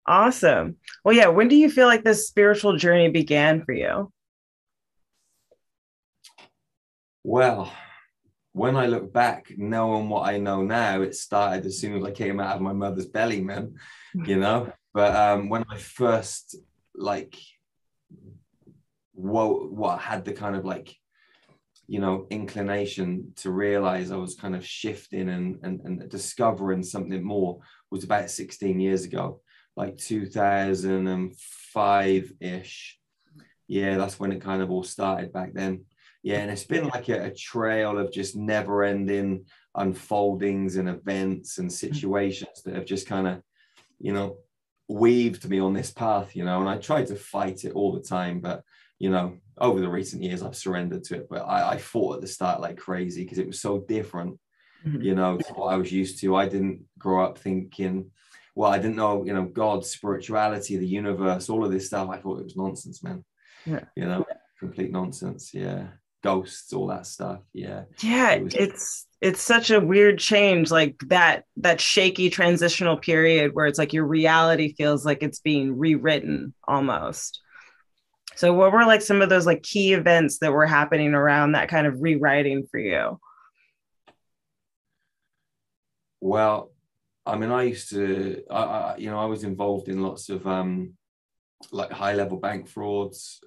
Awesome. Well, yeah, when do you feel like this spiritual journey began for you? Well, when I look back, knowing what I know now, it started as soon as I came out of my mother's belly, man, you know. But when I first like what had the kind of like, inclination to realize I was kind of shifting and discovering something more was about 16 years ago, like 2005-ish. Yeah, that's when it kind of all started back then. Yeah, and it's been like a trail of just never ending unfoldings and events and situations that have just kind of, you know, weaved me on this path, and I tried to fight it all the time, but over the recent years I've surrendered to it. But I fought at the start like crazy because it was so different, Mhm. to what I was used to. I didn't grow up thinking, well, I didn't know, God, spirituality, the universe, all of this stuff. I thought it was nonsense, man. Yeah. Complete nonsense. Yeah. Ghosts, all that stuff. Yeah. Yeah, It was. it's such a weird change, like that shaky transitional period where it's like your reality feels like it's being rewritten almost. So what were like some of those like key events that were happening around that kind of rewriting for you? Well, I mean, I used to, I was involved in lots of like high level bank frauds,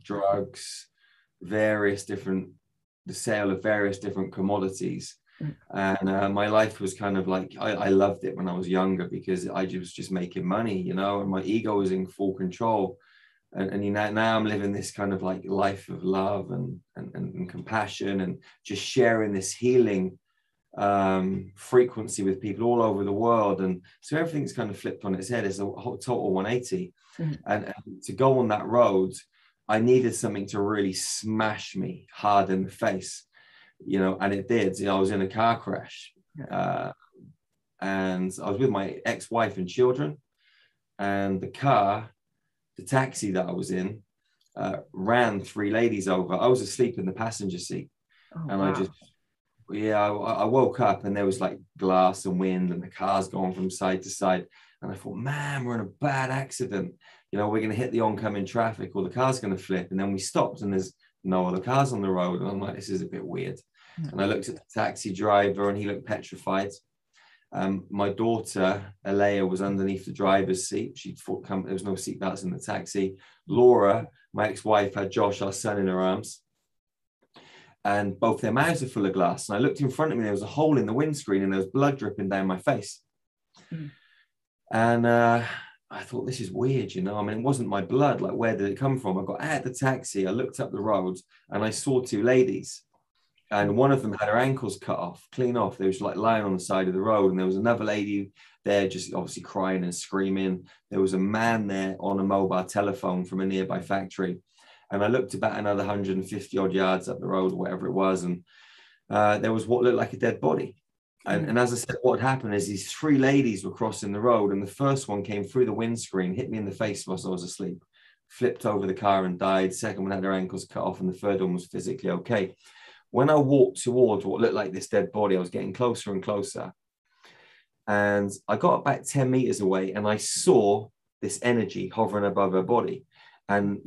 drugs, various different, the sale of various different commodities. And my life was kind of like, I loved it when I was younger because I was just making money, and my ego was in full control. And now I'm living this kind of like life of love and compassion and just sharing this healing frequency with people all over the world. And so everything's kind of flipped on its head. It's a total 180. Mhm. And to go on that road, I needed something to really smash me hard in the face, and it did. I was in a car crash, and I was with my ex-wife and children, and the taxi that I was in, ran three ladies over. I was asleep in the passenger seat, Oh, and wow. I woke up and there was like glass and wind and the cars going from side to side. And I thought, man, we're in a bad accident. We're going to hit the oncoming traffic or the car's going to flip. And then we stopped and there's no other cars on the road. And I'm like, this is a bit weird. And I looked at the taxi driver and he looked petrified. My daughter, Alea, was underneath the driver's seat. There was no seatbelts in the taxi. Laura, my ex-wife, had Josh, our son, in her arms, and both their mouths are full of glass. And I looked in front of me, there was a hole in the windscreen and there was blood dripping down my face. Mhm. And I thought, this is weird, I mean, it wasn't my blood. Like, where did it come from? I got out of the taxi, I looked up the road and I saw two ladies. And one of them had her ankles cut off, clean off. They was like lying on the side of the road. And there was another lady there just obviously crying and screaming. There was a man there on a mobile telephone from a nearby factory. And I looked about another 150 odd yards up the road, whatever it was. And there was what looked like a dead body. And as I said, what had happened is these three ladies were crossing the road. And the first one came through the windscreen, hit me in the face whilst I was asleep, flipped over the car and died. Second one had her ankles cut off. And the third one was physically okay. When I walked towards what looked like this dead body, I was getting closer and closer. And I got about 10 meters away and I saw this energy hovering above her body. And,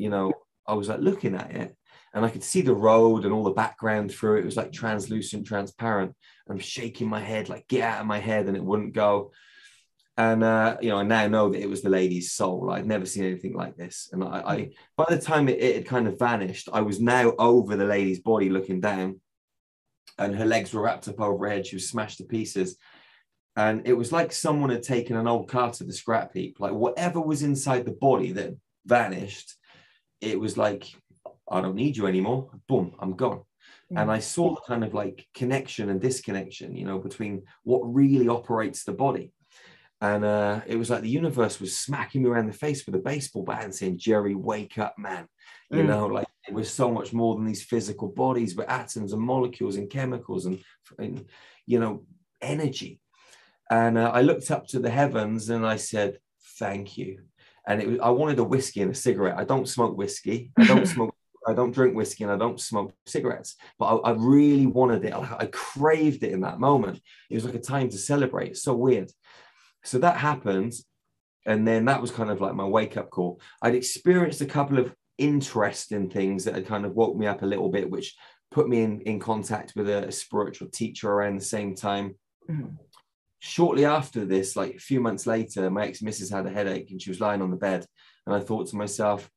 I was like looking at it and I could see the road and all the background through it. It was like translucent, transparent. I'm shaking my head, like, get out of my head, and it wouldn't go. And, I now know that it was the lady's soul. I'd never seen anything like this. And by the time it had kind of vanished, I was now over the lady's body looking down, and her legs were wrapped up over her head. She was smashed to pieces. And it was like someone had taken an old car to the scrap heap. Like, whatever was inside the body that vanished, it was like, I don't need you anymore. Boom, I'm gone. And I saw the kind of like connection and disconnection, between what really operates the body. And it was like the universe was smacking me around the face with a baseball bat and saying, Jerry, wake up, man. Like, it was so much more than these physical bodies, but atoms and molecules and chemicals and energy. And I looked up to the heavens and I said, thank you. And I wanted a whiskey and a cigarette. I don't smoke whiskey. I don't drink whiskey and I don't smoke cigarettes, but I really wanted it. I craved it in that moment. It was like a time to celebrate. It's so weird. So that happened. And then that was kind of like my wake up call. I'd experienced a couple of interesting things that had kind of woke me up a little bit, which put me in contact with a spiritual teacher around the same time. Mm. Shortly after this, like a few months later, my ex-missus had a headache and she was lying on the bed. And I thought to myself,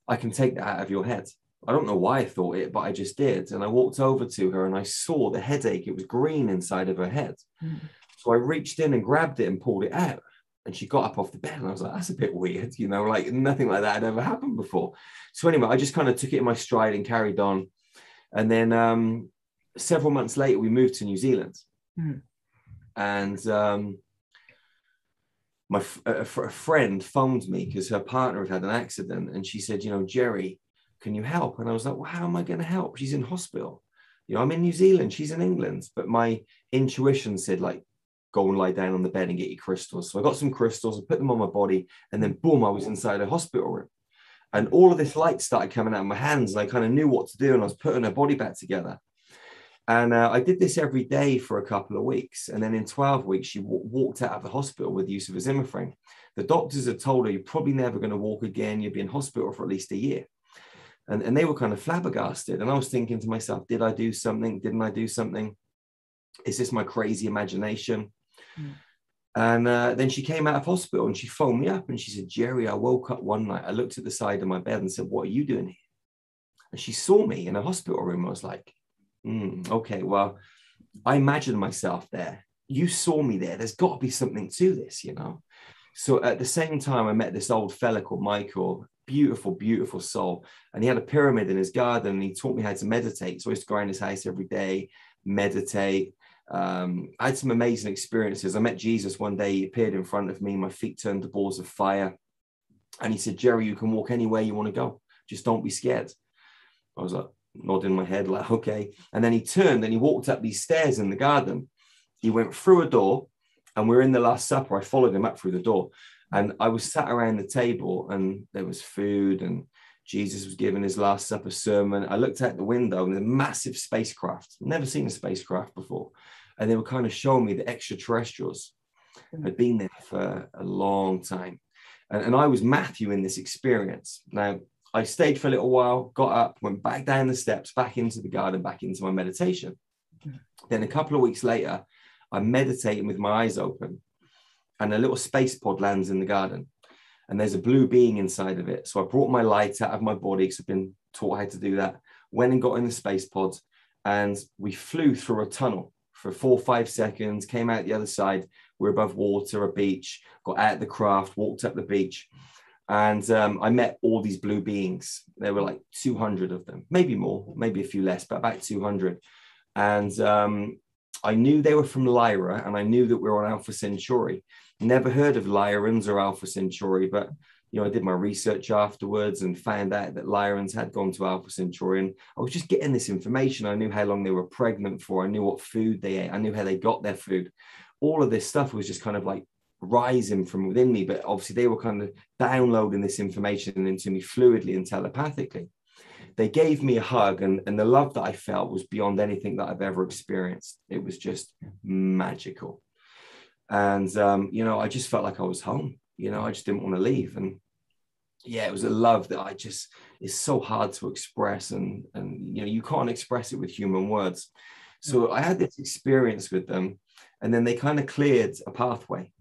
I can take that out of your head. I don't know why I thought it, but I just did. And I walked over to her and I saw the headache. It was green inside of her head. Mm. So I reached in and grabbed it and pulled it out. And she got up off the bed and I was like, that's a bit weird, you know, like nothing like that had ever happened before. So anyway, I just kind of took it in my stride and carried on. And then several months later, we moved to New Zealand. Mm. And a friend phoned me because her partner had had an accident. And she said, you know, Jerry, can you help? And I was like, well, how am I going to help? She's in hospital. You know, I'm in New Zealand. She's in England. But my intuition said, like, go and lie down on the bed and get your crystals. So I got some crystals, I put them on my body, and then boom, I was inside a hospital room. And all of this light started coming out of my hands, and I kind of knew what to do, and I was putting her body back together. And I did this every day for a couple of weeks. And then in 12 weeks, she walked out of the hospital with the use of a Zimmer frame. The doctors had told her, you're probably never going to walk again. You'll be in hospital for at least a year. And they were kind of flabbergasted. And I was thinking to myself, did I do something? Didn't I do something? Is this my crazy imagination? Mm. And then she came out of hospital and she phoned me up and she said, Jerry, I woke up one night. I looked at the side of my bed and said, what are you doing here? And she saw me in a hospital room. I was like, okay, well, I imagined myself there. You saw me there. There's got to be something to this, you know? So at the same time, I met this old fella called Michael, beautiful, beautiful soul. And he had a pyramid in his garden and he taught me how to meditate. So I used to go around his house every day, meditate. I had some amazing experiences. I met Jesus one day. He appeared in front of me. My feet turned to balls of fire. And he said, Jerry, you can walk anywhere you want to go. Just don't be scared. I was like, nodding my head like, okay. And then he turned and he walked up these stairs in the garden. He went through a door and we're in the Last Supper. I followed him up through the door and I was sat around the table and there was food and Jesus was giving his Last Supper sermon. I looked out the window and a massive spacecraft. Never seen a spacecraft before. And they were kind of showing me the extraterrestrials had been there for a long time. And I was Matthew in this experience. Now, I stayed for a little while, got up, went back down the steps, back into the garden, back into my meditation. Then a couple of weeks later, I'm meditating with my eyes open and a little space pod lands in the garden. And there's a blue being inside of it. So I brought my light out of my body because I've been taught how to do that. Went and got in the space pod and we flew through a tunnel for 4 or 5 seconds, came out the other side. We're above water, a beach, got out of the craft, walked up the beach. And I met all these blue beings. There were like 200 of them, maybe more, maybe a few less, but about 200. And I knew they were from Lyra, and I knew that we were on Alpha Centauri. Never heard of Lyrans or Alpha Centauri, but you know, I did my research afterwards and found out that Lyrans had gone to Alpha Centauri. And I was just getting this information. I knew how long they were pregnant for. I knew what food they ate. I knew how they got their food. All of this stuff was just kind of like rising from within me, but obviously they were kind of downloading this information into me fluidly and telepathically. They gave me a hug, and the love that I felt was beyond anything that I've ever experienced. It was just magical. And, you know, I just felt like I was home. You know, I just didn't want to leave. And yeah, it was a love that I just, it's so hard to express. And you know, you can't express it with human words. So I had this experience with them, and then they kind of cleared a pathway.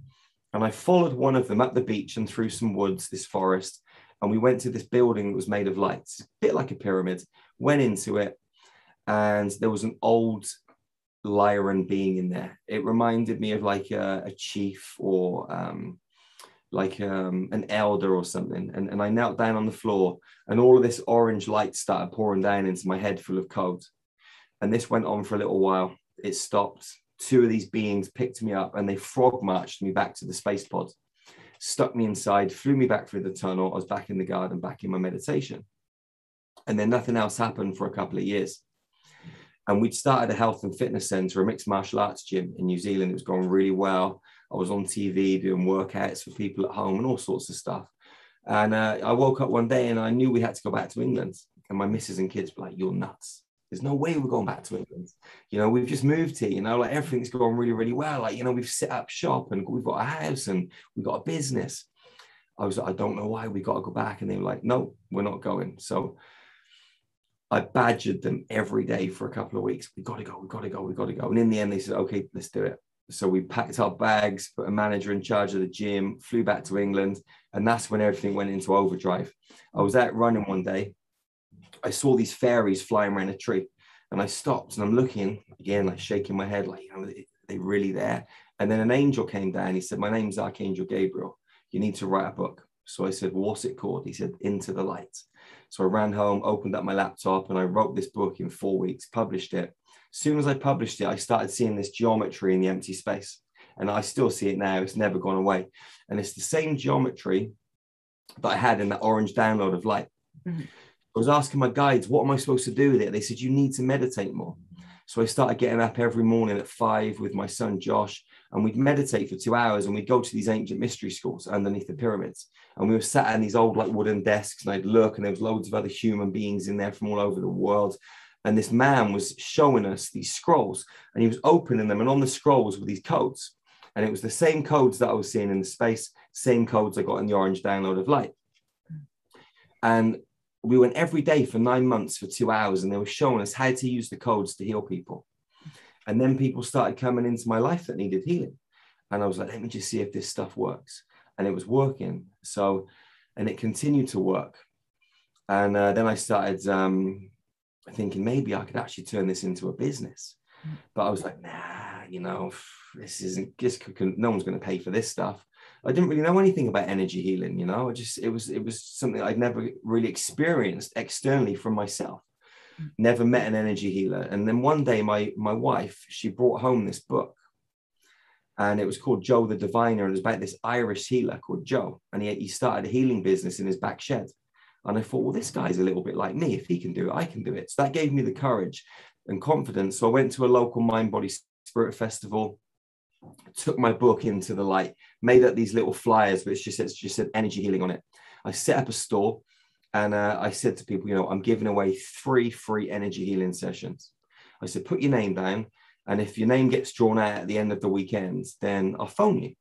And I followed one of them up the beach and through some woods, this forest. And we went to this building that was made of lights, a bit like a pyramid, went into it. And there was an old Lyran being in there. It reminded me of like a chief or an elder or something. And I knelt down on the floor and all of this orange light started pouring down into my head full of cold. And this went on for a little while. It stopped. 2 of these beings picked me up and they frog marched me back to the space pod, stuck me inside, flew me back through the tunnel. I was back in the garden, back in my meditation. And then nothing else happened for a couple of years. And we'd started a health and fitness center, a mixed martial arts gym in New Zealand. It was going really well. I was on TV doing workouts for people at home and all sorts of stuff. And I woke up one day and I knew we had to go back to England. And my missus and kids were like, you're nuts. There's no way we're going back to England. We've just moved here, like everything's going really, really well. Like, we've set up shop and we've got a house and we've got a business. I was like, I don't know why we got to go back. And they were like, no, we're not going. So I badgered them every day for a couple of weeks. We got to go, we got to go, we got to go. And in the end, they said, okay, let's do it. So we packed our bags, put a manager in charge of the gym, flew back to England. And that's when everything went into overdrive. I was out running one day. I saw these fairies flying around a tree and I stopped and I'm looking again, like shaking my head, like, they really there. And then an angel came down. He said, my name's Archangel Gabriel. You need to write a book. So I said, well, what's it called? He said, Into the Light. So I ran home, opened up my laptop, and I wrote this book in 4 weeks, published it. As soon as I published it, I started seeing this geometry in the empty space. And I still see it now. It's never gone away. And it's the same geometry that I had in that orange download of light. Mm-hmm. I was asking my guides, what am I supposed to do with it? They said, you need to meditate more. So I started getting up every morning at 5 with my son, Josh, and we'd meditate for 2 hours and we'd go to these ancient mystery schools underneath the pyramids. And we were sat in these old like wooden desks and I'd look and there was loads of other human beings in there from all over the world. And this man was showing us these scrolls and he was opening them, and on the scrolls were these codes. And it was the same codes that I was seeing in the space, same codes I got in the orange download of light. And we went every day for 9 months for 2 hours and they were showing us how to use the codes to heal people. And then people started coming into my life that needed healing. And I was like, let me just see if this stuff works. And it was working. So, and it continued to work. And then I started thinking maybe I could actually turn this into a business. But I was like, nah, this isn't, no one's going to pay for this stuff. I didn't really know anything about energy healing, it was something I'd never really experienced externally from myself. Never met an energy healer. And then one day my wife, she brought home this book and it was called Joe the Diviner. And it was about this Irish healer called Joe. And he started a healing business in his back shed. And I thought, well, this guy's a little bit like me. If he can do it, I can do it. So that gave me the courage and confidence. So I went to a local mind, body, spirit festival, took my book Into the Light, made up these little flyers, but it just said energy healing on it. I set up a store and I said to people, I'm giving away 3 free energy healing sessions. I said, put your name down. And if your name gets drawn out at the end of the weekend, then I'll phone you.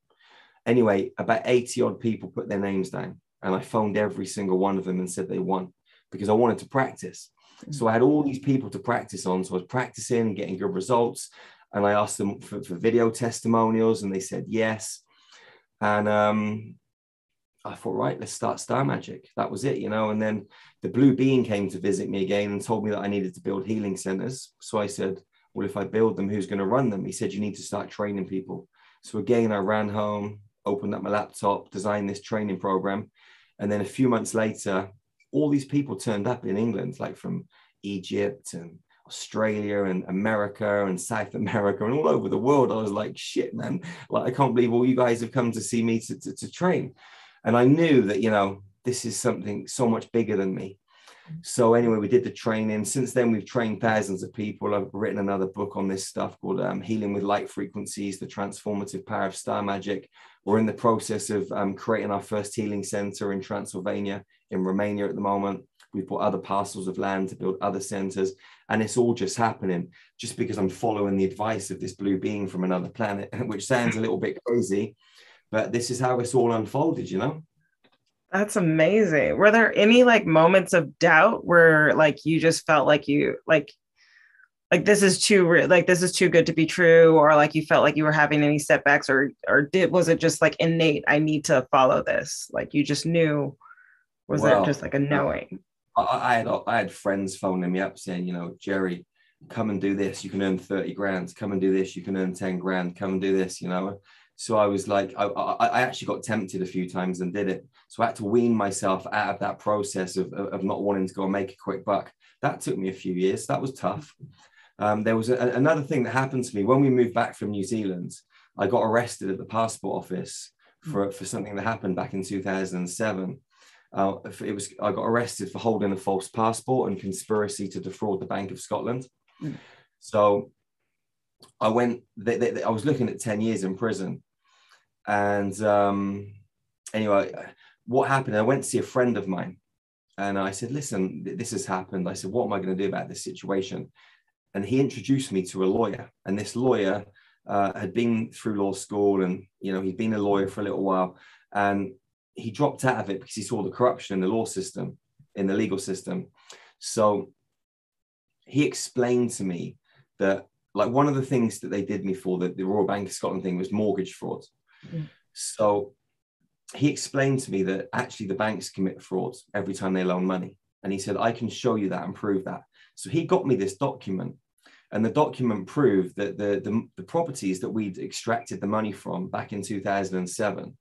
Anyway, about 80 odd people put their names down. And I phoned every single one of them and said they won because I wanted to practice. So I had all these people to practice on. So I was practicing, getting good results. And I asked them for video testimonials and they said yes. And I thought, right, let's start Star Magic. That was it, And then the Blue Being came to visit me again and told me that I needed to build healing centers. So I said, well, if I build them, who's going to run them? He said, you need to start training people. So again, I ran home, opened up my laptop, designed this training program. And then a few months later, all these people turned up in England, like from Egypt and Australia and America and South America and all over the world. I was like, shit, man, like, I can't believe all you guys have come to see me to train. And I knew that, this is something so much bigger than me. So anyway, we did the training. Since then, we've trained thousands of people. I've written another book on this stuff called Healing with Light Frequencies, the Transformative Power of Star Magic. We're in the process of creating our first healing center in Transylvania, in Romania at the moment. We've bought other parcels of land to build other centers. And it's all just happening just because I'm following the advice of this blue being from another planet, which sounds a little bit crazy, but this is how it's all unfolded, That's amazing. Were there any moments of doubt where you just felt like you this is this is too good to be true, or you felt like you were having any setbacks, or was it just innate, I need to follow this? You just knew, was it just a knowing? I had friends phoning me up saying, Jerry, come and do this. You can earn 30 grand. Come and do this. You can earn 10 grand. Come and do this, So I was like, I actually got tempted a few times and did it. So I had to wean myself out of that process of not wanting to go and make a quick buck. That took me a few years. That was tough. There was another thing that happened to me when we moved back from New Zealand. I got arrested at the passport office for something that happened back in 2007. I got arrested for holding a false passport and conspiracy to defraud the Bank of Scotland. So I went, I was looking at 10 years in prison. And anyway, what happened? I went to see a friend of mine And I said, listen, this has happened. I said, what am I going to do about this situation? And he introduced me to a lawyer. And this lawyer had been through law school, and, you know, he'd been a lawyer for a little while. And he dropped out of it because he saw the corruption in the law system, in the legal system. So he explained to me that, like, one of the things that they did me for, the Royal Bank of Scotland thing, was mortgage fraud. Mm. So he explained to me that actually the banks commit fraud every time they loan money. And he said, I can show you that and prove that. So he got me this document, and the document proved that the properties that we'd extracted the money from back in 2007,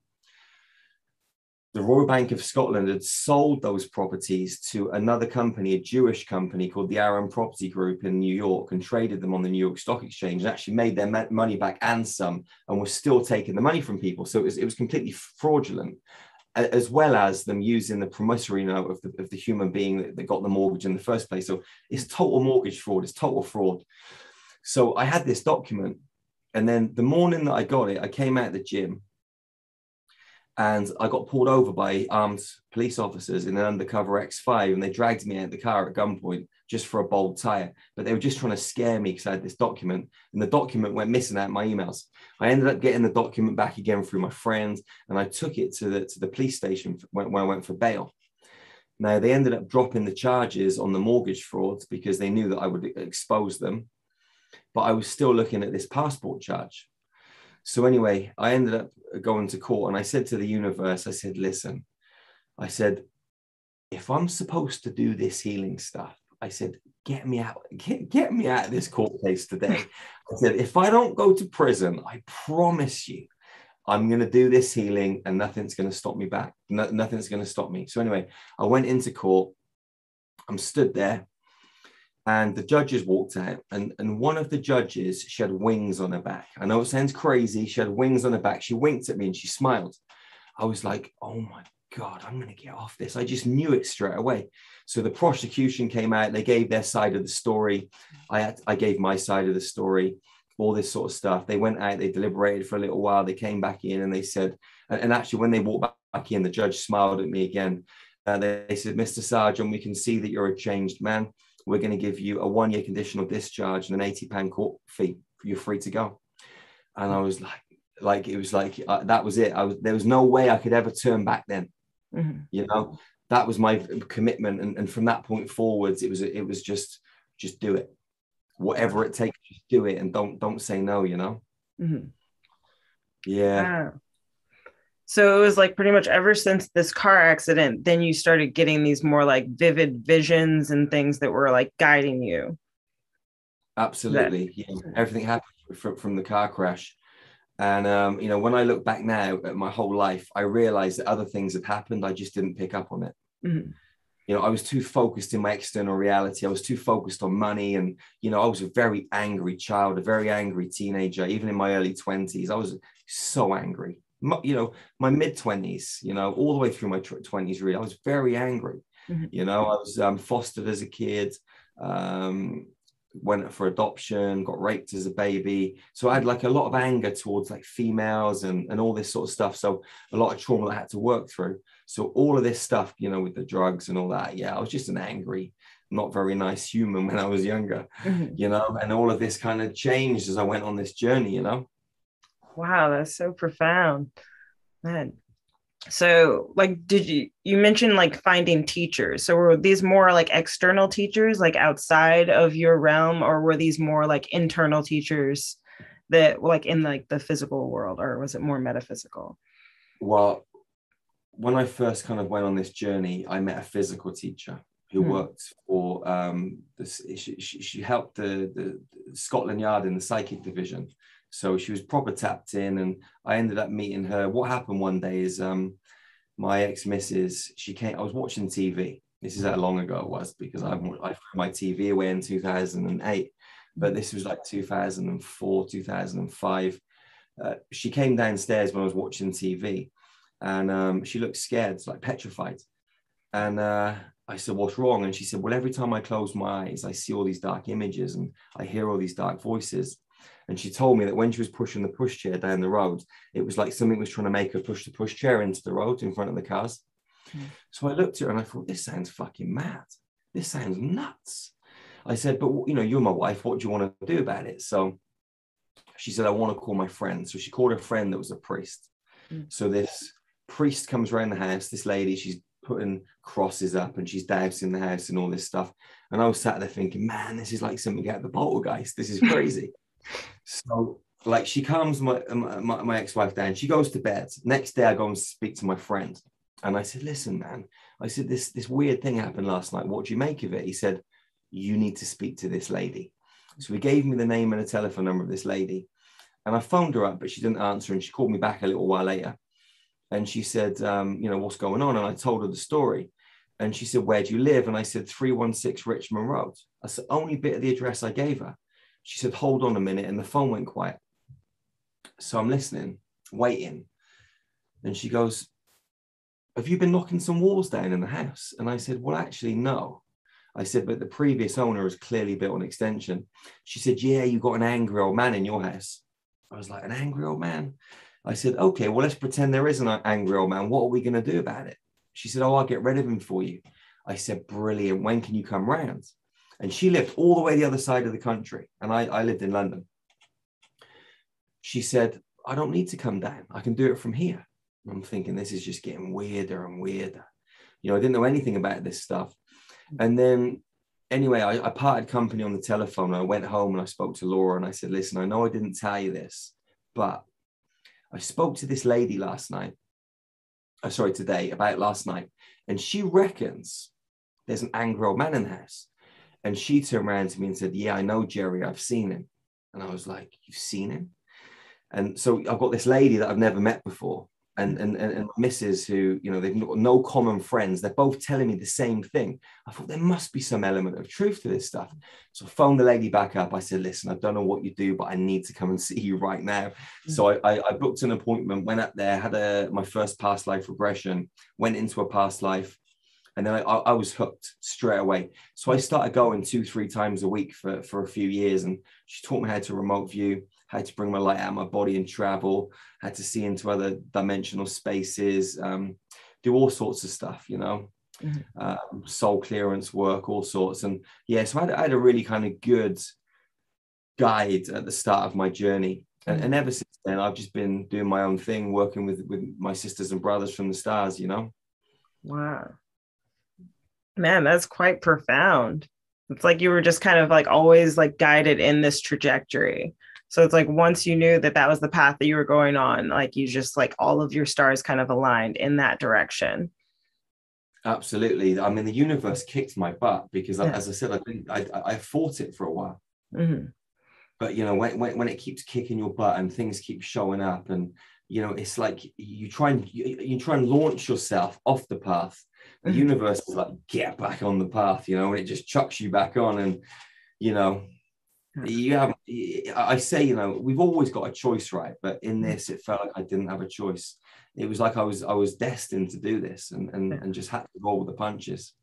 the Royal Bank of Scotland had sold those properties to another company, a Jewish company called the Aaron Property Group in New York, and traded them on the New York Stock Exchange, and actually made their money back and some, and was still taking the money from people. So it was completely fraudulent, as well as them using the promissory note of the human being that got the mortgage in the first place. So it's total mortgage fraud. It's total fraud. So I had this document, and then the morning that I got it, I came out of the gym, and I got pulled over by armed police officers in an undercover X5, and they dragged me out of the car at gunpoint just for a bold tire. But they were just trying to scare me because I had this document, and the document went missing out of my emails. I ended up getting the document back again through my friends, and I took it to the police station when I went for bail. Now, they ended up dropping the charges on the mortgage frauds because they knew that I would expose them, but I was still looking at this passport charge. So anyway, I ended up going to court, and I said to the universe, I said, listen, I said, if I'm supposed to do this healing stuff, I said, get me out of this court case today. I said, if I don't go to prison, I promise you, I'm going to do this healing, and nothing's going to stop me back. Nothing's going to stop me. So anyway, I went into court. I'm stood there, and the judges walked out, and one of the judges, she had wings on her back. I know it sounds crazy. She had wings on her back. She winked at me and she smiled. I was like, oh my God, I'm going to get off this. I just knew it straight away. So the prosecution came out. They gave their side of the story. I gave my side of the story, all this sort of stuff. They went out, they deliberated for a little while. They came back in, and they said, and actually when they walked back in, the judge smiled at me again. They said, Mr. Sargeant, we can see that you're a changed man. We're going to give you a 1-year conditional discharge and an £80 court fee. You're free to go. And I was like, it was like, that was it. There was no way I could ever turn back then. Mm-hmm. You know, that was my commitment. And from that point forwards, it was just do it. Whatever it takes, just do it. And don't say no, you know? Mm-hmm. Yeah. Wow. So it was like pretty much ever since this car accident, then you started getting these more like vivid visions and things that were like guiding you. Absolutely. Yeah. Everything happened from the car crash. And, you know, when I look back now at my whole life, I realized that other things had happened. I just didn't pick up on it. Mm-hmm. You know, I was too focused in my external reality. I was too focused on money. And, you know, I was a very angry child, a very angry teenager. Even in my early 20s, I was so angry. You know, my mid-20s, you know, all the way through my 20s, really, I was very angry. Mm-hmm. You know, I was fostered as a kid, went for adoption, got raped as a baby. So I had like a lot of anger towards like females and all this sort of stuff. So a lot of trauma that I had to work through. So all of this stuff, you know, with the drugs and all that, yeah, I was just an angry, not very nice human when I was younger, mm-hmm. you know, and all of this kind of changed as I went on this journey, you know. Wow, that's so profound, man. So like, you mentioned like finding teachers. So were these more like external teachers, like outside of your realm, or were these more like internal teachers that like in like the physical world, or was it more metaphysical? Well, when I first kind of went on this journey, I met a physical teacher who worked for, she helped the Scotland Yard in the psychic division. So she was proper tapped in, and I ended up meeting her. What happened one day is my ex-missus, she came, I was watching TV. This is how long ago it was, because I threw my TV away in 2008, but this was like 2004, 2005. She came downstairs when I was watching TV, and she looked scared, like petrified. And I said, what's wrong? And she said, well, every time I close my eyes, I see all these dark images and I hear all these dark voices. And she told me that when she was pushing the pushchair down the road, it was like something was trying to make her push the pushchair into the road in front of the cars. So I looked at her and I thought, this sounds fucking mad. This sounds nuts. I said, but you're my wife. What do you want to do about it? So she said, I want to call my friend. So she called a friend that was a priest. So this priest comes around the house, this lady, she's putting crosses up and she's dousing the house and all this stuff. And I was sat there thinking, man, this is like something out of the poltergeist. This is crazy. So like she calms my ex-wife down. She goes to bed. Next day I go and speak to my friend. And I said, listen, man, I said, this weird thing happened last night. What do you make of it? He said, you need to speak to this lady. So he gave me the name and a telephone number of this lady. And I phoned her up, but she didn't answer. And she called me back a little while later. And she said, what's going on? And I told her the story. And she said, where do you live? And I said, 316 Richmond Road. That's the only bit of the address I gave her. She said, hold on a minute. And the phone went quiet. So I'm listening, waiting. And she goes, have you been knocking some walls down in the house? And I said, well, actually, no. I said, but the previous owner has clearly built an extension. She said, yeah, you got an angry old man in your house. I was like, an angry old man? I said, okay, well, let's pretend there is an angry old man. What are we going to do about it? She said, oh, I'll get rid of him for you. I said, brilliant. When can you come round? And she lived all the way the other side of the country. And I lived in London. She said, I don't need to come down. I can do it from here. And I'm thinking, this is just getting weirder and weirder. I didn't know anything about this stuff. And then anyway, I parted company on the telephone. I went home and I spoke to Laura and I said, listen, I know I didn't tell you this, but I spoke to this lady today about last night. And she reckons there's an angry old man in the house. And she turned around to me and said, yeah, I know Jerry, I've seen him. And I was like, you've seen him? And so I've got this lady that I've never met before. And missus who, they've got no common friends. They're both telling me the same thing. I thought there must be some element of truth to this stuff. So I phoned the lady back up. I said, listen, I don't know what you do, but I need to come and see you right now. Mm-hmm. So I booked an appointment, went up there, had my first past life regression, went into a past life. And then I was hooked straight away. So I started going 2-3 times a week for a few years. And she taught me how to remote view, how to bring my light out of my body and travel, how to see into other dimensional spaces, do all sorts of stuff, mm-hmm. Soul clearance work, all sorts. And yeah, so I had a really kind of good guide at the start of my journey. Mm-hmm. And ever since then, I've just been doing my own thing, working with my sisters and brothers from the stars, Wow. Man, that's quite profound. It's like you were just kind of like always like guided in this trajectory. So it's like once you knew that was the path that you were going on, like you just like all of your stars kind of aligned in that direction. Absolutely. I mean, the universe kicked my butt because, as I said, I fought it for a while. Mm-hmm. But when it keeps kicking your butt and things keep showing up, and it's like you try and launch yourself off the path. The mm-hmm. universe is like, get back on the path, and it just chucks you back on. And I say, we've always got a choice, right? But in this, it felt like I didn't have a choice. It was like I was destined to do this and just had to roll with the punches.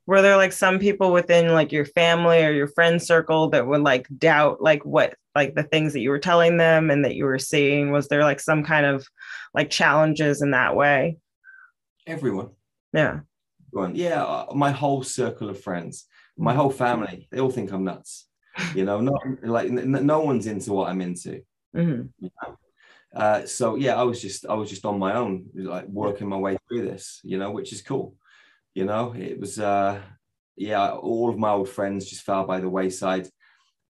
Were there like some people within like your family or your friend circle that would like doubt like what like the things that you were telling them and that you were seeing? Was there like some kind of like challenges in that way? Everyone. Yeah. Yeah, my whole circle of friends, my whole family, they all think I'm nuts. No one's into what I'm into. Mm-hmm. So yeah, I was just on my own, like working my way through this, which is cool. It was all of my old friends just fell by the wayside.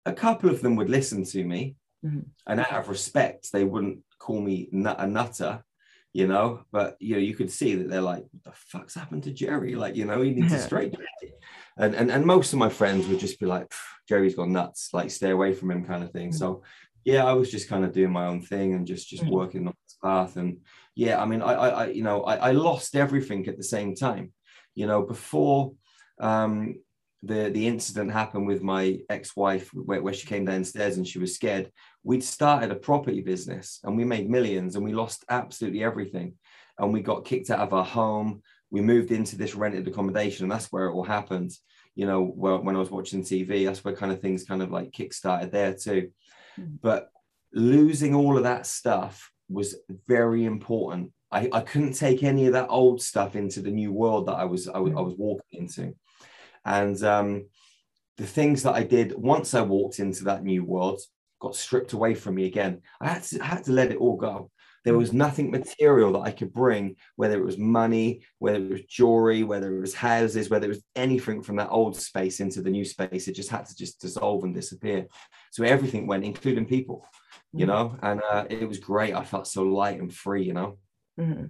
A couple of them would listen to me, mm-hmm. and out of respect, they wouldn't call me a nutter. But you could see that they're like, what the fuck's happened to Jerry? Like, he needs a straight. And most of my friends would just be like, Jerry's gone nuts, like stay away from him kind of thing. Mm-hmm. So yeah, I was just kind of doing my own thing and just mm-hmm. working on this path. And yeah, I mean, I lost everything at the same time. Before the incident happened with my ex-wife where she came downstairs and she was scared, we'd started a property business and we made millions and we lost absolutely everything. And we got kicked out of our home. We moved into this rented accommodation and that's where it all happened. When I was watching TV, that's where kind of things kind of like kick-started there too. Mm-hmm. But losing all of that stuff was very important I couldn't take any of that old stuff into the new world that I was walking into. And the things that I did once I walked into that new world got stripped away from me again. I had to let it all go. There was nothing material that I could bring, whether it was money, whether it was jewelry, whether it was houses, whether it was anything from that old space into the new space. It just had to just dissolve and disappear. So everything went, including people, you know, and it was great. I felt so light and free, you know. Mm-hmm.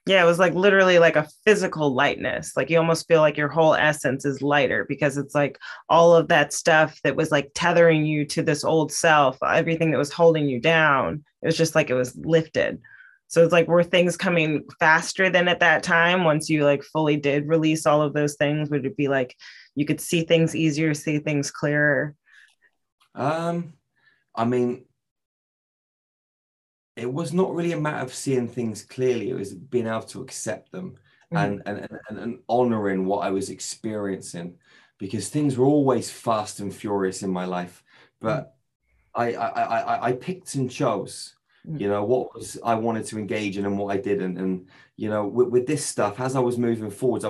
Yeah, it was like literally like a physical lightness. Like you almost feel like your whole essence is lighter because it's like all of that stuff that was like tethering you to this old self, everything that was holding you down, it was just like it was lifted. So it's like, were things coming faster than at that time once you like fully did release all of those things? Would it be like you could see things easier, see things clearer? I mean, it was not really a matter of seeing things clearly. It was being able to accept them and honoring what I was experiencing, because things were always fast and furious in my life. But I picked and chose, you know, what was I wanted to engage in and what I didn't. And, you know, with this stuff, as I was moving forwards,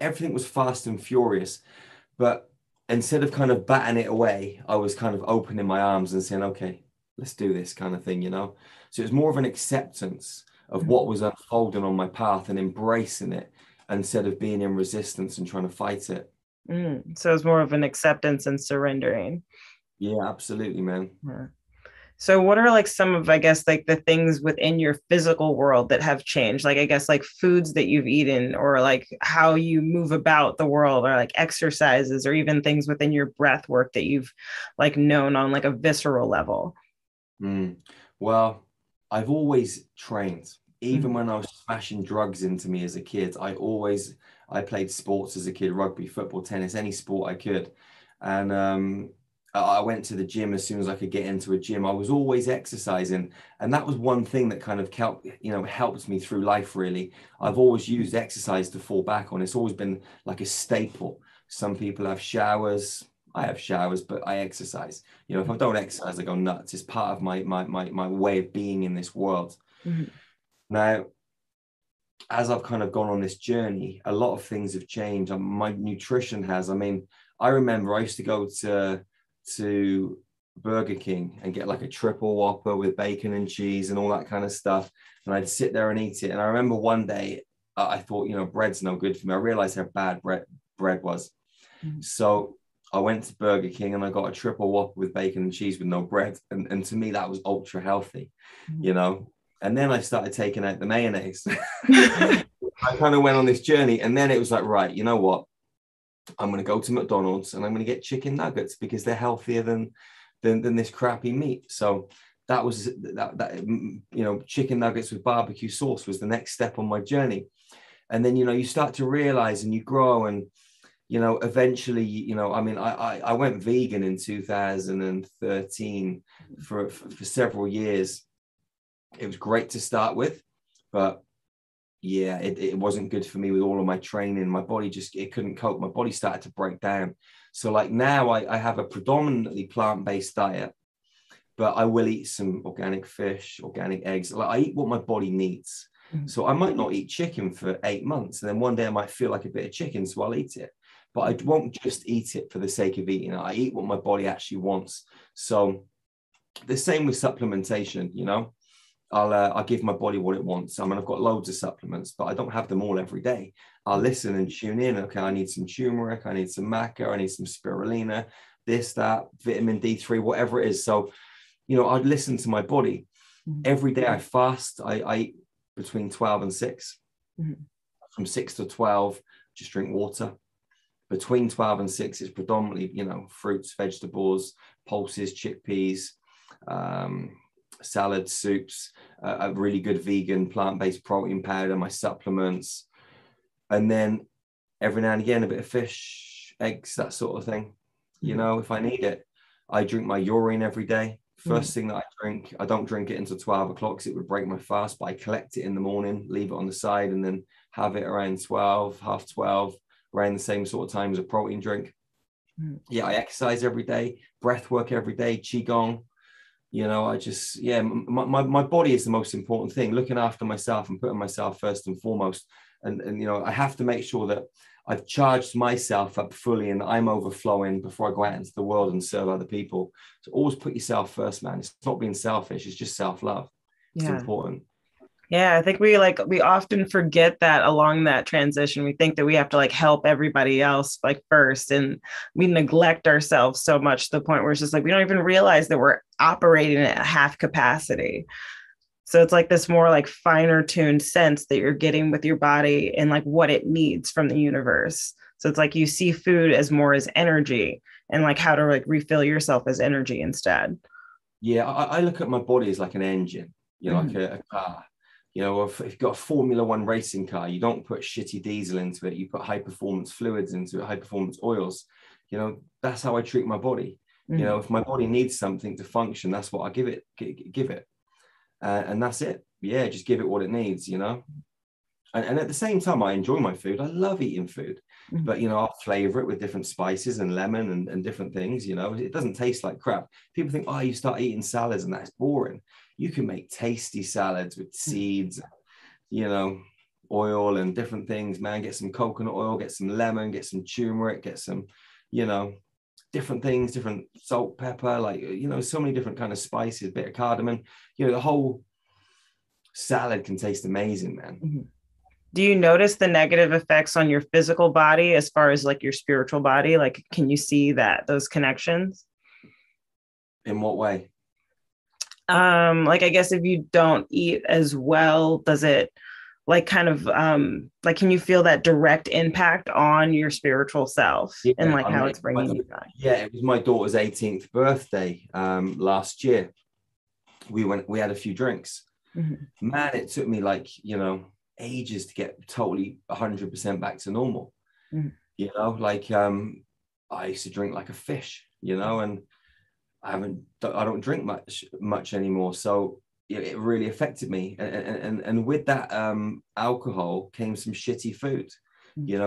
everything was fast and furious. But instead of kind of batting it away, I was kind of opening my arms and saying, okay, let's do this kind of thing, you know? So it was more of an acceptance of what was unfolding on my path and embracing it instead of being in resistance and trying to fight it. So it's more of an acceptance and surrendering. Yeah, absolutely, man. Yeah. So what are like some of, I guess, like the things within your physical world that have changed? Like, I guess, like foods that you've eaten or like how you move about the world or like exercises or even things within your breath work that you've like known on like a visceral level. Well, I've always trained. Even when I was smashing drugs into me as a kid, I played sports as a kid, rugby, football, tennis, any sport I could. And I went to the gym as soon as I could get into a gym. I was always exercising. And that was one thing that kind of helped me through life, really. I've always used exercise to fall back on. It's always been like a staple. Some people have showers. I have showers, but I exercise. You know, if I don't exercise, I go nuts. It's part of my way of being in this world. Now, as I've kind of gone on this journey, a lot of things have changed. My nutrition has. I mean, I remember I used to go to Burger King and get like a triple Whopper with bacon and cheese and all that kind of stuff. And I'd sit there and eat it. And I remember one day I thought, you know, bread's no good for me. I realized how bad bread was. So I went to Burger King and I got a triple Whopper with bacon and cheese with no bread. And to me, that was ultra healthy, you know. And then I started taking out the mayonnaise. I kind of went on this journey. And then it was like, right, you know what? I'm going to go to McDonald's and I'm going to get chicken nuggets because they're healthier than this crappy meat. So that was that you know, chicken nuggets with barbecue sauce was the next step on my journey. And then, you know, you start to realize and you grow and, you know, eventually, you know, I mean, I went vegan in 2013 for several years. It was great to start with, but yeah, it wasn't good for me with all of my training. My body it couldn't cope. My body started to break down. So like now I have a predominantly plant-based diet, but I will eat some organic fish, organic eggs. Like I eat what my body needs. So I might not eat chicken for 8 months. And then one day I might feel like a bit of chicken, so I'll eat it. But I won't just eat it for the sake of eating it. I eat what my body actually wants. So the same with supplementation, you know. I'll give my body what it wants. I mean, I've got loads of supplements, but I don't have them all every day. I'll listen and tune in. Okay, I need some turmeric, I need some maca, I need some spirulina, this, that, vitamin D3, whatever it is. So, you know, I'd listen to my body. Every day I fast. I eat between 12 and 6. From 6 to 12, just drink water. Between 12 and 6 is predominantly, you know, fruits, vegetables, pulses, chickpeas, salad, soups, a really good vegan plant-based protein powder, my supplements, and then every now and again a bit of fish, eggs, that sort of thing, you know, if I need it. I drink my urine every day. First thing that I drink. I don't drink it until 12 o'clock because it would break my fast, but I collect it in the morning, leave it on the side, and then have it around 12, half 12, around the same sort of time as a protein drink. Yeah, I exercise every day, breath work every day, qigong. I just, yeah, my body is the most important thing, looking after myself and putting myself first and foremost. And I have to make sure that I've charged myself up fully and I'm overflowing before I go out into the world and serve other people. So always put yourself first, man. It's not being selfish. It's just self-love. It's Yeah. important. Yeah, I think we often forget that along that transition. We think that we have to like help everybody else like first, and we neglect ourselves so much to the point where it's just like we don't even realize that we're operating at half capacity. So it's like this more like finer tuned sense that you're getting with your body and like what it needs from the universe. So it's like you see food as more as energy and like how to like refill yourself as energy instead. Yeah, I look at my body as like an engine, like a car. If you've got a Formula One racing car, you don't put shitty diesel into it. You put high performance fluids into it, high performance oils. That's how I treat my body. If my body needs something to function, that's what I give it. And that's it. Yeah, just give it what it needs. And at the same time, I enjoy my food. I love eating food, but I'll flavor it with different spices and lemon and different things. It doesn't taste like crap. People think, oh, you start eating salads and that's boring. You can make tasty salads with seeds, oil and different things, man. Get some coconut oil, get some lemon, get some turmeric, get some, different things, different salt, pepper, like, so many different kind of spices, bit of cardamom. The whole salad can taste amazing, man. Do you notice the negative effects on your physical body as far as like your spiritual body? Like, can you see those connections? In what way? Like I guess if you don't eat as well, does it like kind of like can you feel that direct impact on your spiritual self and like how it's bringing you back? Yeah, it was my daughter's 18th birthday last year. We had a few drinks. Man, it took me like ages to get totally 100% back to normal. I used to drink like a fish, and I don't drink much anymore. So it really affected me. And with that alcohol came some shitty food,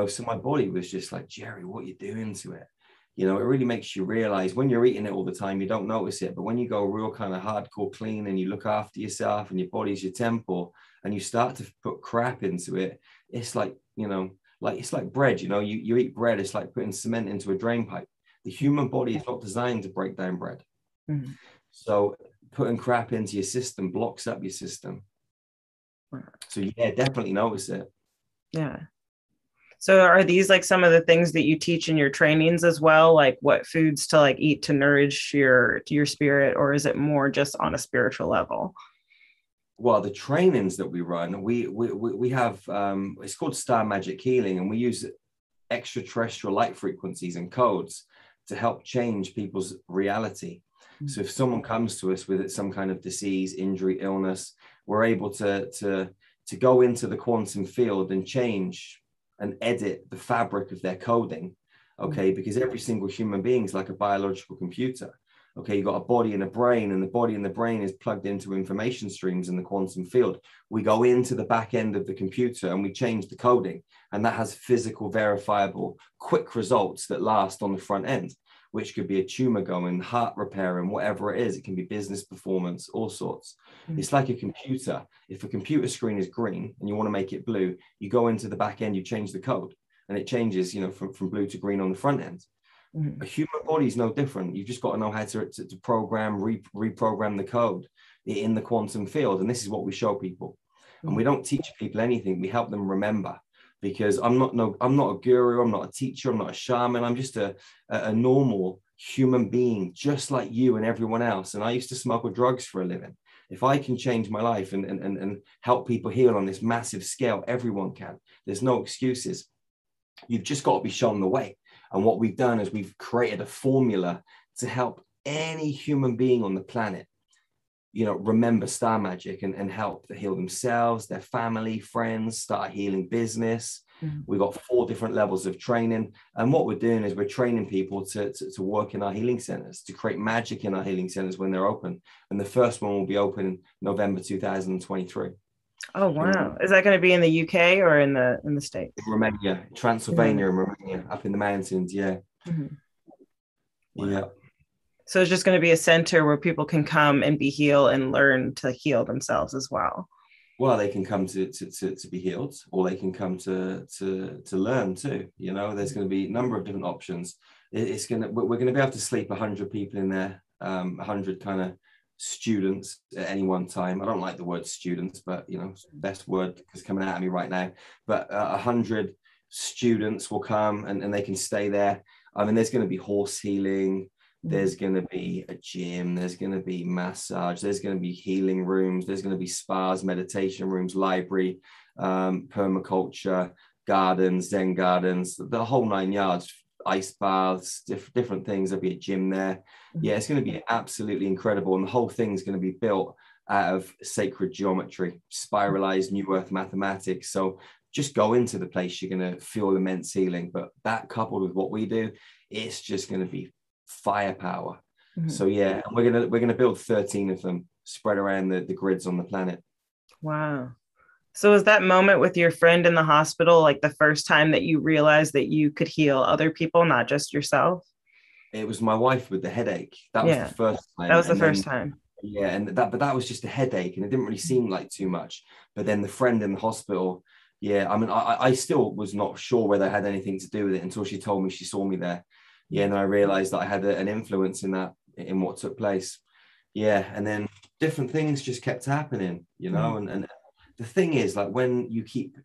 so my body was just like, Jerry, what are you doing to it? It really makes you realize when you're eating it all the time, you don't notice it. But when you go real kind of hardcore clean and you look after yourself and your body's your temple and you start to put crap into it, it's like, it's like bread, you eat bread. It's like putting cement into a drain pipe. The human body is not designed to break down bread. So putting crap into your system blocks up your system. So yeah, definitely notice it. Yeah. So are these like some of the things that you teach in your trainings as well? Like what foods to like eat to nourish your spirit, or is it more just on a spiritual level? Well, the trainings that we run, we have it's called Star Magic Healing, and we use extraterrestrial light frequencies and codes to help change people's reality. So if someone comes to us with some kind of disease, injury, illness, we're able to go into the quantum field and change and edit the fabric of their coding, okay? Because every single human being is like a biological computer, okay? You've got a body and a brain, and the body and the brain is plugged into information streams in the quantum field. We go into the back end of the computer and we change the coding, and that has physical, verifiable, quick results that last on the front end, which could be a tumor going, heart repair, and whatever it is. It can be business performance, all sorts. It's like a computer. If a computer screen is green and you want to make it blue, you go into the back end, you change the code, and it changes, from blue to green on the front end. A human body is no different. You've just got to know how to program, reprogram the code in the quantum field. And this is what we show people. And we don't teach people anything. We help them remember. Because I'm not a guru, I'm not a teacher, I'm not a shaman, I'm just a normal human being, just like you and everyone else. And I used to smuggle drugs for a living. If I can change my life and help people heal on this massive scale, everyone can. There's no excuses. You've just got to be shown the way. And what we've done is we've created a formula to help any human being on the planet remember star magic and help to heal themselves, their family, friends, start a healing business. We've got 4 different levels of training. And what we're doing is we're training people to work in our healing centers, to create magic in our healing centers when they're open. And the first one will be open in November 2023. Oh, wow. Is that going to be in the UK or in the States? In Romania, Transylvania and Romania, up in the mountains. Yeah. Yeah. So it's just going to be a center where people can come and be healed and learn to heal themselves as well. Well, they can come to be healed, or they can come to learn too. You know, there's going to be a number of different options. We're going to be able to sleep 100 people in there, 100 kind of students at any one time. I don't like the word students, but you know, best word is coming out of me right now. But 100 students will come and they can stay there. I mean, there's going to be horse healing. There's going to be a gym, there's going to be massage, there's going to be healing rooms, there's going to be spas, meditation rooms, library, permaculture, gardens, Zen gardens, the whole 9 yards, ice baths, different things. There'll be a gym there. Yeah, it's going to be absolutely incredible. And the whole thing's going to be built out of sacred geometry, spiralized new earth mathematics. So just go into the place, you're going to feel immense healing. But that coupled with what we do, it's just going to be firepower. So yeah, and we're gonna build 13 of them spread around the grids on the planet. Wow. So was that moment with your friend in the hospital like the first time that you realized that you could heal other people, not just yourself? It was my wife with the headache. That was the first time. That was the first time. Yeah, and that was just a headache, and it didn't really seem like too much. But then the friend in the hospital, yeah, I mean, I still was not sure whether I had anything to do with it until she told me she saw me there. Yeah, and then I realized that I had an influence in what took place. Yeah, and then different things just kept happening, you know. And the thing is, like, when you keep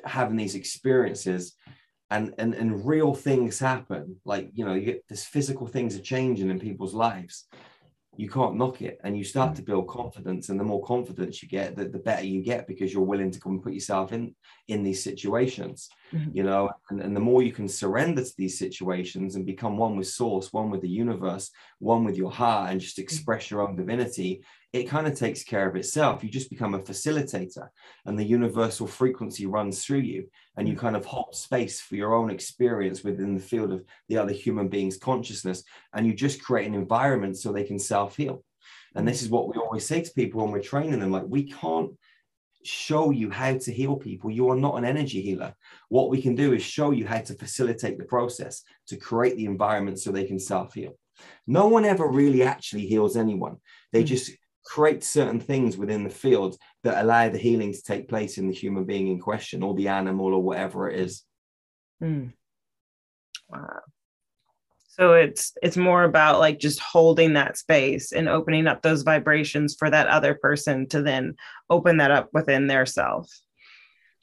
having these experiences and real things happen, like, you know, you get this physical things are changing in people's lives, you can't knock it, and you start to build confidence, and the more confidence you get, the better you get, because you're willing to come and put yourself in these situations, you know, and the more you can surrender to these situations and become one with source, one with the universe, one with your heart, and just express your own divinity, it kind of takes care of itself. You just become a facilitator, and the universal frequency runs through you, and you kind of hold space for your own experience within the field of the other human being's consciousness, and you just create an environment so they can self-heal. And this is what we always say to people when we're training them, like, we can't show you how to heal people. You are not an energy healer. What we can do is show you how to facilitate the process, to create the environment so they can self-heal. No one ever really actually heals anyone. They just create certain things within the field that allow the healing to take place in the human being in question, or the animal, or whatever it is. Wow. So it's more about like just holding that space and opening up those vibrations for that other person to then open that up within their self.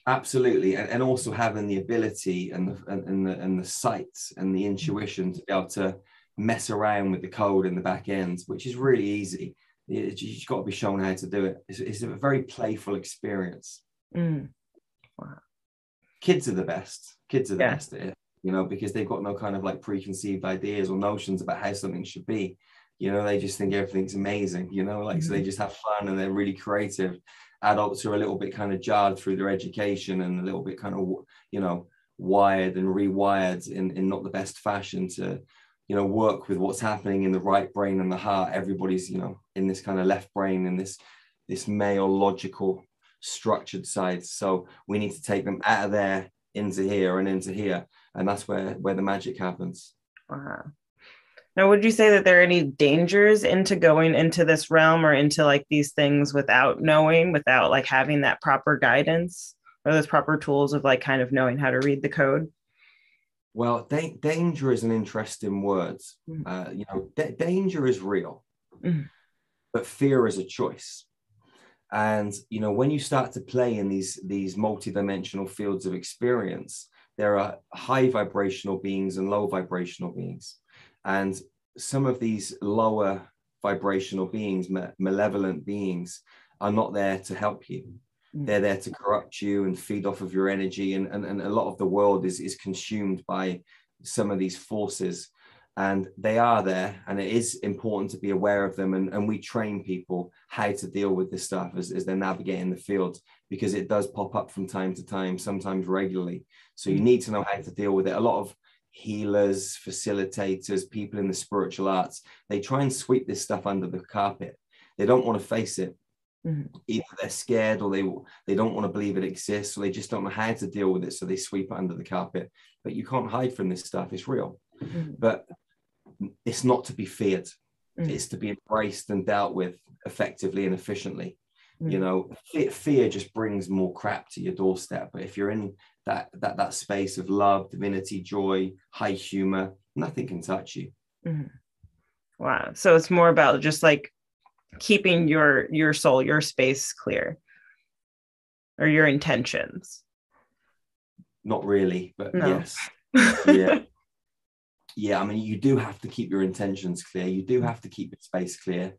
Absolutely. And also having the ability and the sight and the intuition to be able to mess around with the code in the back end, which is really easy. You've got to be shown how to do it. It's a very playful experience. Wow. Kids are the best. Kids are the best at it, you know, because they've got no kind of like preconceived ideas or notions about how something should be. You know, they just think everything's amazing, you know, like, so they just have fun and they're really creative. Adults are a little bit kind of jarred through their education and a little bit kind of, you know, wired and rewired in not the best fashion to, you know, work with what's happening in the right brain and the heart. Everybody's, you know, in this kind of left brain and this male logical structured side. So we need to take them out of there into here and into here. And that's where the magic happens. Wow. Now, would you say that there are any dangers into going into this realm or into like these things without knowing, without like having that proper guidance or those proper tools of like kind of knowing how to read the code? Well, danger is an interesting word. You know, danger is real, but fear is a choice. And, you know, when you start to play in these multidimensional fields of experience, there are high vibrational beings and low vibrational beings. And some of these lower vibrational beings, malevolent beings, are not there to help you. They're there to corrupt you and feed off of your energy. And a lot of the world is consumed by some of these forces. And they are there, and it is important to be aware of them. And we train people how to deal with this stuff as they're navigating the field, because it does pop up from time to time, sometimes regularly. So you need to know how to deal with it. A lot of healers, facilitators, people in the spiritual arts, they try and sweep this stuff under the carpet. They don't want to face it. Either they're scared, or they don't want to believe it exists, or they just don't know how to deal with it, so they sweep it under the carpet. But you can't hide from this stuff. It's real. But it's not to be feared. Mm. It's to be embraced and dealt with effectively and efficiently. Mm. You know, fear just brings more crap to your doorstep. But if you're in that space of love, divinity, joy, high humor, nothing can touch you. Mm. Wow. So it's more about just like keeping your soul, your space clear, or your intentions. Not really, but No. yes. Yeah. Yeah, I mean, you do have to keep your intentions clear. You do have to keep your space clear.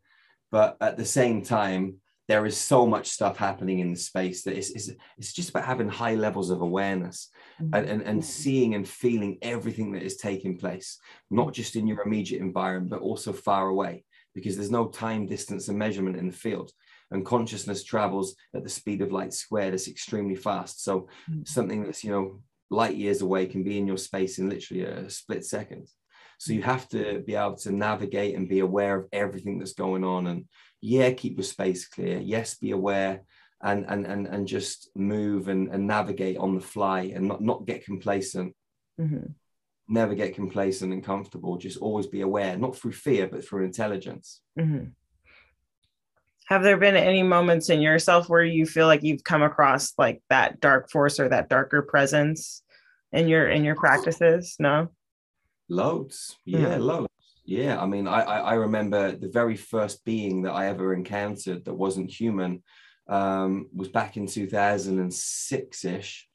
But at the same time, there is so much stuff happening in the space that it's just about having high levels of awareness and seeing and feeling everything that is taking place, not just in your immediate environment, but also far away, because there's no time, distance, and measurement in the field. And consciousness travels at the speed of light squared. It's extremely fast. So something that's, light years away can be in your space in literally a split second. So you have to be able to navigate and be aware of everything that's going on. And keep your space clear. Yes, be aware and just move and navigate on the fly and not get complacent. Mm-hmm. Never get complacent and comfortable. Just always be aware, not through fear, but through intelligence. Mm-hmm. Have there been any moments in yourself where you feel like you've come across like that dark force or that darker presence in your practices? No? Loads. Mm-hmm. Loads. Yeah. I mean, I remember the very first being that I ever encountered that wasn't human was back in 2006-ish.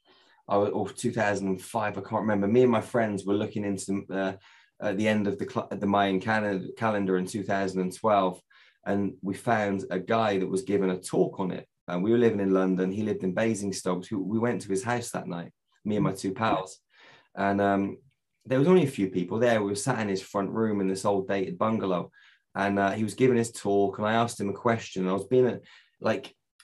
Or 2005, I can't remember. Me and my friends were looking into the end of the Mayan calendar in 2012. And we found a guy that was given a talk on it. And we were living in London. He lived in Basingstoke. We went to his house that night, me and my two pals. And there was only a few people there. We were sat in his front room in this old dated bungalow. And he was giving his talk. And I asked him a question. I was being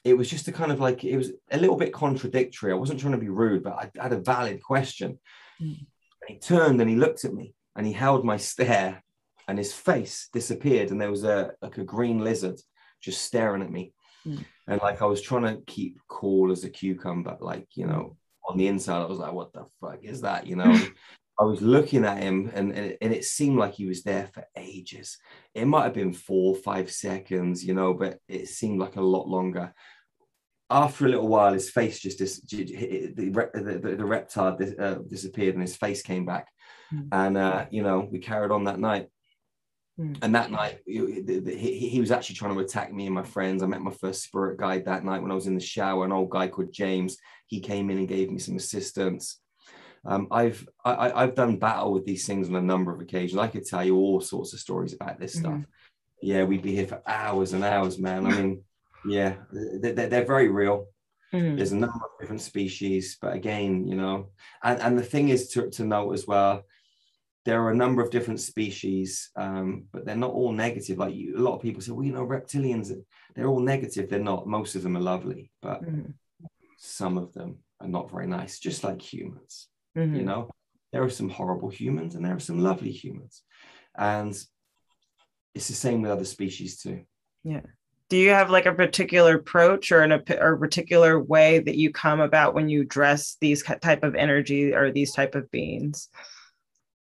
it was just it was a little bit contradictory. I wasn't trying to be rude, but I had a valid question. And he turned and he looked at me and he held my stare. And his face disappeared, and there was a green lizard just staring at me. And I was trying to keep cool as a cucumber, on the inside, I was like, "What the fuck is that?" I was looking at him, and it seemed like he was there for ages. It might have been 4 or 5 seconds, but it seemed like a lot longer. After a little while, his face just the reptile disappeared, and his face came back. And we carried on that night. And that night, he was actually trying to attack me and my friends. I met my first spirit guide that night when I was in the shower, an old guy called James. He came in and gave me some assistance. I've done battle with these things on a number of occasions. I could tell you all sorts of stories about this stuff. Yeah, we'd be here for hours and hours, man. I mean, they're very real. There's a number of different species, but again, and the thing is to note as well, there are a number of different species, but they're not all negative. A lot of people say, well, reptilians, they're all negative. They're not. Most of them are lovely, but some of them are not very nice, just like humans. There are some horrible humans and there are some lovely humans. And it's the same with other species too. Yeah. Do you have like a particular approach or a particular way that you come about when you address these type of energy or these type of beings?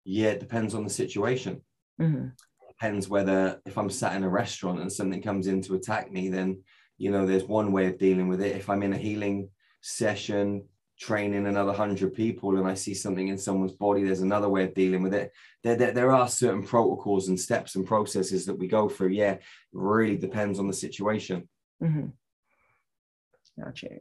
Yeah, it depends on the situation. It depends whether if I'm sat in a restaurant and something comes in to attack me, then, there's one way of dealing with it. If I'm in a healing session, training another 100 people and I see something in someone's body, there's another way of dealing with it. There are certain protocols and steps and processes that we go through. Yeah, it really depends on the situation. Gotcha.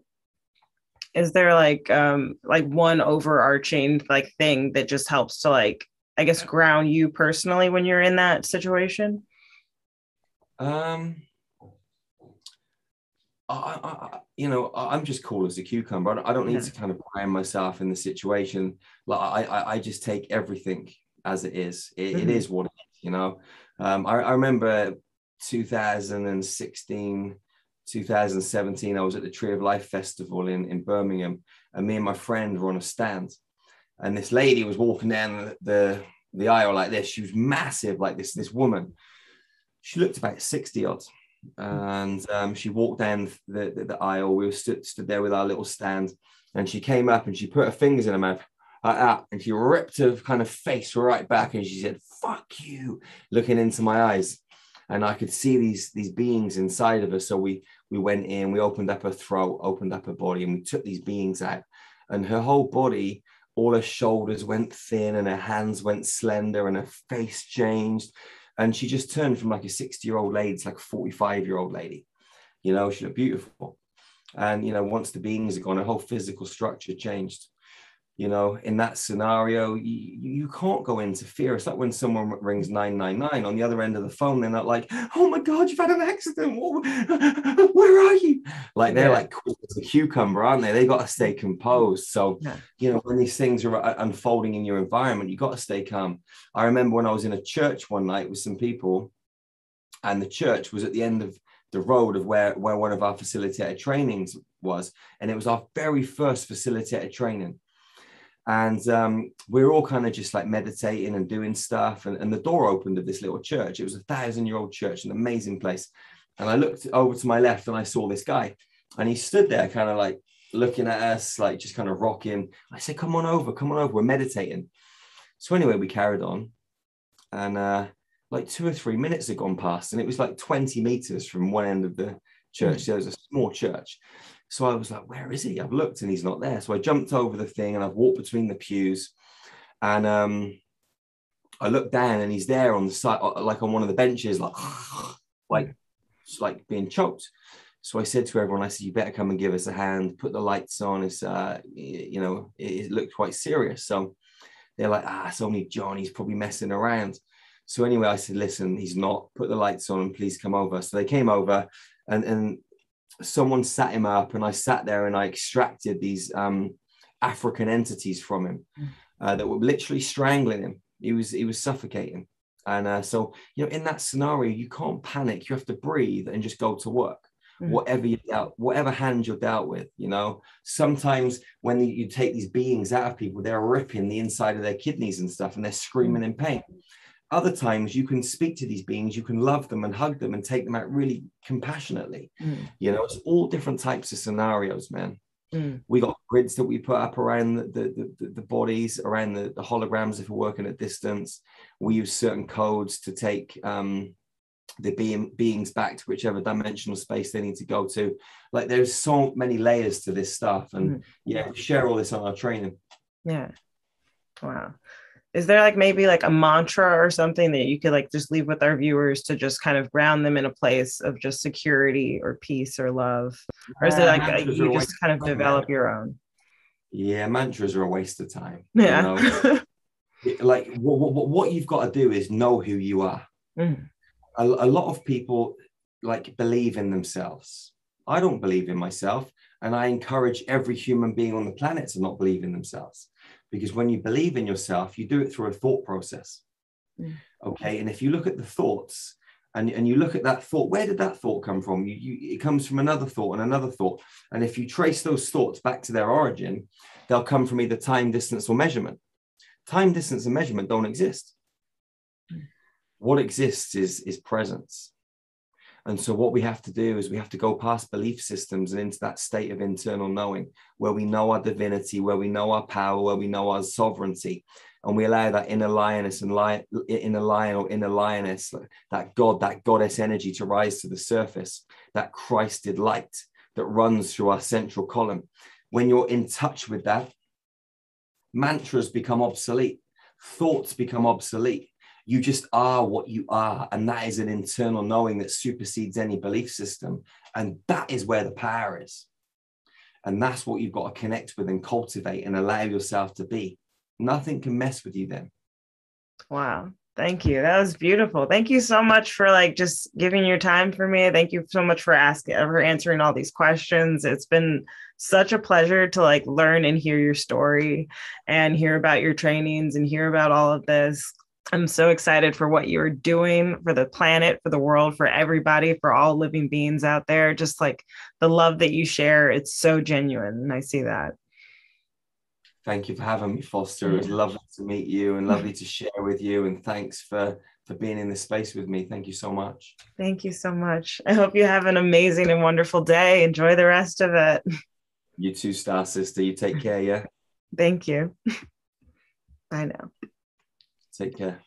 Is there like one overarching thing that just helps to I guess ground you personally when you're in that situation? I'm just cool as a cucumber. I don't need to kind of ground myself in the situation. I just take everything as it is. It is what it is, I remember 2016, 2017, I was at the Tree of Life Festival in Birmingham, and me and my friend were on a stand. And this lady was walking down the aisle like this. She was massive, like this woman. She looked about 60 odd. And she walked down the aisle. We were stood there with our little stand. And she came up and she put her fingers in her mouth like that. And she ripped her kind of face right back. And she said, "Fuck you," looking into my eyes. and I could see these beings inside of her. So we went in, we opened up her throat, opened up her body, and we took these beings out, and her whole body, all her shoulders went thin and her hands went slender and her face changed. And she just turned from like a 60-year-old lady to like a 45-year-old lady. You know, she looked beautiful. And, you know, once the beings are gone, her whole physical structure changed. You know, in that scenario, you can't go into fear. It's like when someone rings 999 on the other end of the phone, they're not like, oh my God, you've had an accident. Where are you? Like, they're like cool as a cucumber, aren't they? They got to stay composed. So, you know, when these things are unfolding in your environment, you got to stay calm. I remember when I was in a church one night with some people, and the church was at the end of the road of where one of our facilitator trainings was. And it was our very first facilitator training. And we were all kind of just like meditating and doing stuff. And the door opened of this little church. It was a 1,000-year-old church, an amazing place. And I looked over to my left and I saw this guy. And he stood there kind of like looking at us, like just kind of rocking. I said, come on over. We're meditating. So anyway, we carried on. And like 2 or 3 minutes had gone past. And it was like 20 meters from one end of the church. There was a small church. So I was like, where is he? I've looked and he's not there. So I jumped over the thing and I've walked between the pews, and I looked down and he's there on the side, like on one of the benches, like being choked. So I said to everyone, I said, you better come and give us a hand, put the lights on. It's, you know, it looked quite serious. So they're like, it's only John. He's probably messing around. So anyway, I said, listen, he's not. Put the lights on and please come over. So they came over, and someone sat him up, and I sat there and I extracted these African entities from him that were literally strangling him. He was suffocating. And so, you know, in that scenario, you can't panic. You have to breathe and just go to work. Whatever hand you're dealt with, you know. Sometimes when you take these beings out of people, they're ripping the inside of their kidneys and stuff, and they're screaming in pain. Other times you can speak to these beings, you can love them and hug them and take them out really compassionately. You know, it's all different types of scenarios, man. We got grids that we put up around the bodies, around the holograms if we're working at distance. We use certain codes to take the beings back to whichever dimensional space they need to go to. Like, there's so many layers to this stuff. And we share all this on our training. Yeah. Wow. Is there like maybe like a mantra or something that you could like just leave with our viewers to just kind of ground them in a place of just security or peace or love? Or is it like you just kind of develop your own? Yeah, mantras are a waste of time. Yeah. You know? Like what you've got to do is know who you are. A lot of people like believe in themselves. I don't believe in myself. And I encourage every human being on the planet to not believe in themselves. Because when you believe in yourself, you do it through a thought process. Okay. And if you look at the thoughts and you look at that thought, where did that thought come from? It comes from another thought and another thought. And if you trace those thoughts back to their origin, they'll come from either time, distance, or measurement. Time, distance, and measurement don't exist. What exists is presence. And so what we have to do is we have to go past belief systems and into that state of internal knowing, where we know our divinity, where we know our power, where we know our sovereignty. And we allow that inner lioness and inner lion or inner lioness, that God, that goddess energy to rise to the surface, that Christed light that runs through our central column. When you're in touch with that, mantras become obsolete, thoughts become obsolete. You just are what you are. And that is an internal knowing that supersedes any belief system. And that is where the power is. And that's what you've got to connect with and cultivate and allow yourself to be. Nothing can mess with you then. Wow. Thank you. That was beautiful. Thank you so much for like just giving your time for me. Thank you so much for answering all these questions. It's been such a pleasure to like learn and hear your story and hear about your trainings and hear about all of this. I'm so excited for what you're doing for the planet, for the world, for everybody, for all living beings out there. Just like the love that you share, it's so genuine. And I see that. Thank you for having me, Foster. It was lovely to meet you and lovely to share with you. And thanks for being in this space with me. Thank you so much. Thank you so much. I hope you have an amazing and wonderful day. Enjoy the rest of it. You too, Star Sister. You take care, yeah? Thank you. Bye now. Take care.